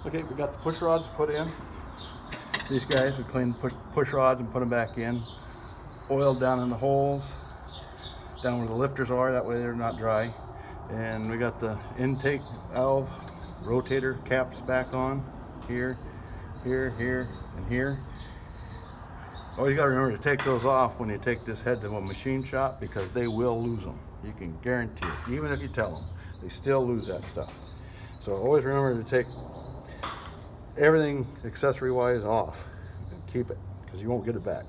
Okay, we got the push rods put in. These guys, we cleaned push rods and put them back in. Oiled down in the holes, down where the lifters are, that way they're not dry. And we got the intake valve rotator caps back on, here, here, here, and here. Oh, you gotta remember to take those off when you take this head to a machine shop, because they will lose them. You can guarantee it. Even if you tell them, they still lose that stuff. So always remember to take everything accessory wise off and keep it, because you won't get it back.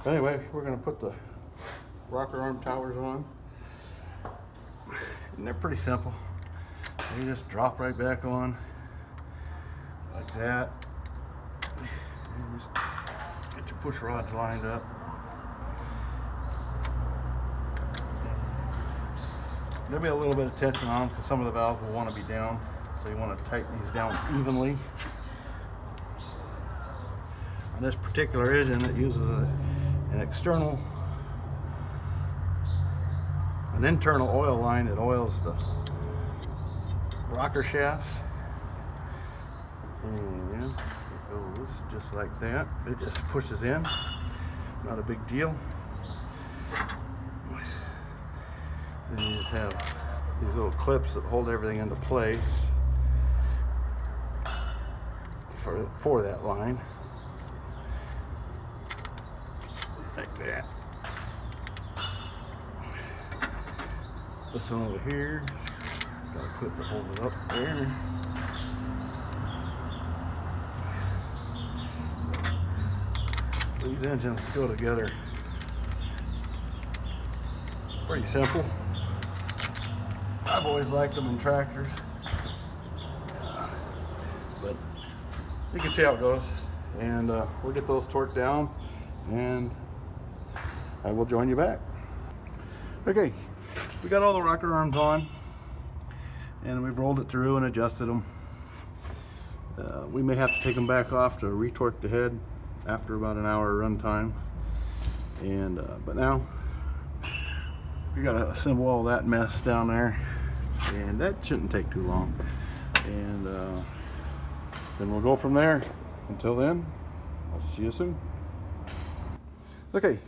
But anyway, we're going to put the rocker arm towers on, and they're pretty simple. They just drop right back on like that, and just get your push rods lined up. There'll be a little bit of tension on them because some of the valves will want to be down, so you want to tighten these down evenly. On this particular engine, it uses an internal oil line that oils the rocker shafts. And it goes just like that. It just pushes in. Not a big deal. Then you just have these little clips that hold everything into place for that line. Like that. This one over here, got a clip to hold it up there. These engines go together pretty simple. I've always liked them in tractors, but you can see how it goes. And we'll get those torqued down, and I will join you back. Okay, we got all the rocker arms on, and we've rolled it through and adjusted them. We may have to take them back off to retorque the head after about an hour run time. And but now we got to assemble all that mess down there, and that shouldn't take too long. And then we'll go from there. Until then, I'll see you soon. Okay,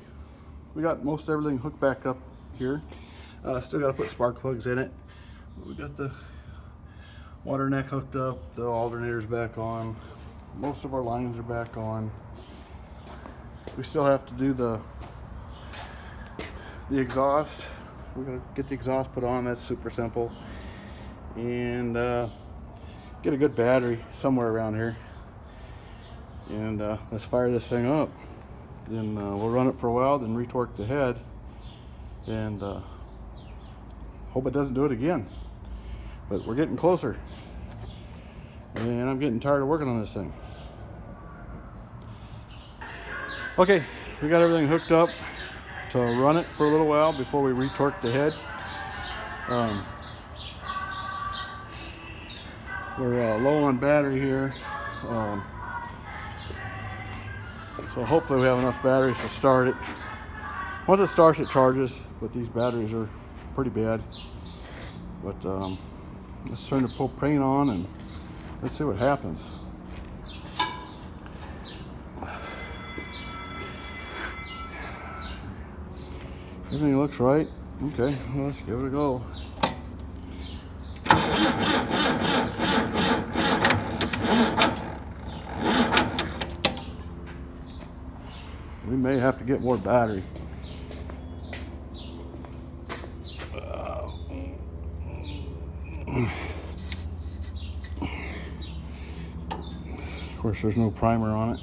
we got most everything hooked back up here. Still got to put spark plugs in it. We got the water neck hooked up, the alternator's back on, most of our lines are back on. We still have to do the exhaust. We're gonna get the exhaust put on. That's super simple. And get a good battery somewhere around here. And let's fire this thing up. Then we'll run it for a while, then retorque the head, and hope it doesn't do it again. But we're getting closer, and I'm getting tired of working on this thing. Okay, we got everything hooked up to run it for a little while before we retorque the head. We're low on battery here, so hopefully we have enough batteries to start it. Once it starts, it charges, but these batteries are pretty bad. But let's turn the propane on and let's see what happens. Everything looks right. Okay, well, let's give it a go. We may have to get more battery. Of course, there's no primer on it.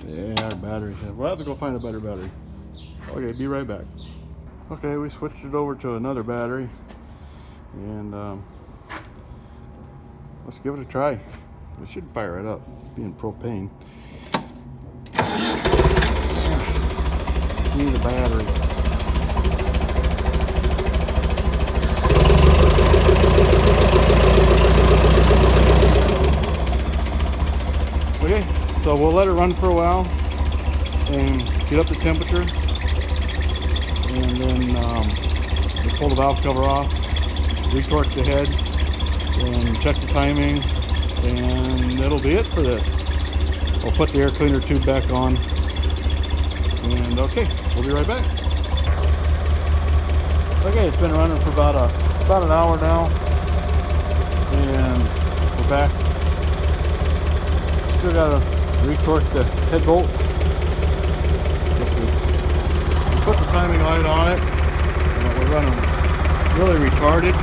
Yeah, our battery. We'll have to go find a better battery. Okay, be right back. Okay, we switched it over to another battery, and let's give it a try. It should fire it up, being propane. Need a battery. Okay, So we'll let it run for a while and get up the temperature, and then we'll pull the valve cover off, retorque the head, and check the timing, and that'll be it for this. We'll put the air cleaner tube back on, and okay, we'll be right back. Okay, it's been running for about an hour now, and we're back. Still gotta retorque the head bolt. We put the timing light on it. We're running really retarded.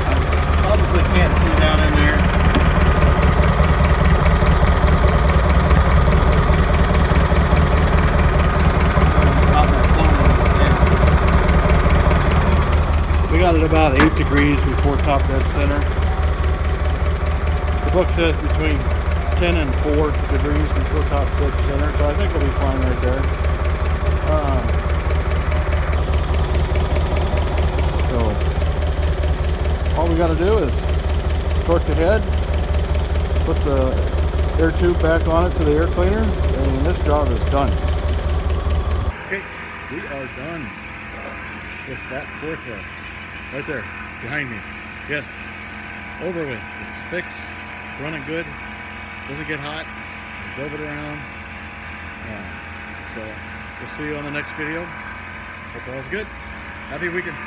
I probably can't see down in there. We got it about 8 degrees before top dead center. The book says between 10 and 4 degrees before top dead center, so I think we'll be fine right there. So all we got to do is torque the head, put the air tube back on it to the air cleaner, and this job is done. Okay, we are done with that forklift. Right there, behind me. Yes, over with. It's fixed, it's running good, doesn't get hot. Drove it around. So we'll see you on the next video. Hope all's good. Happy weekend.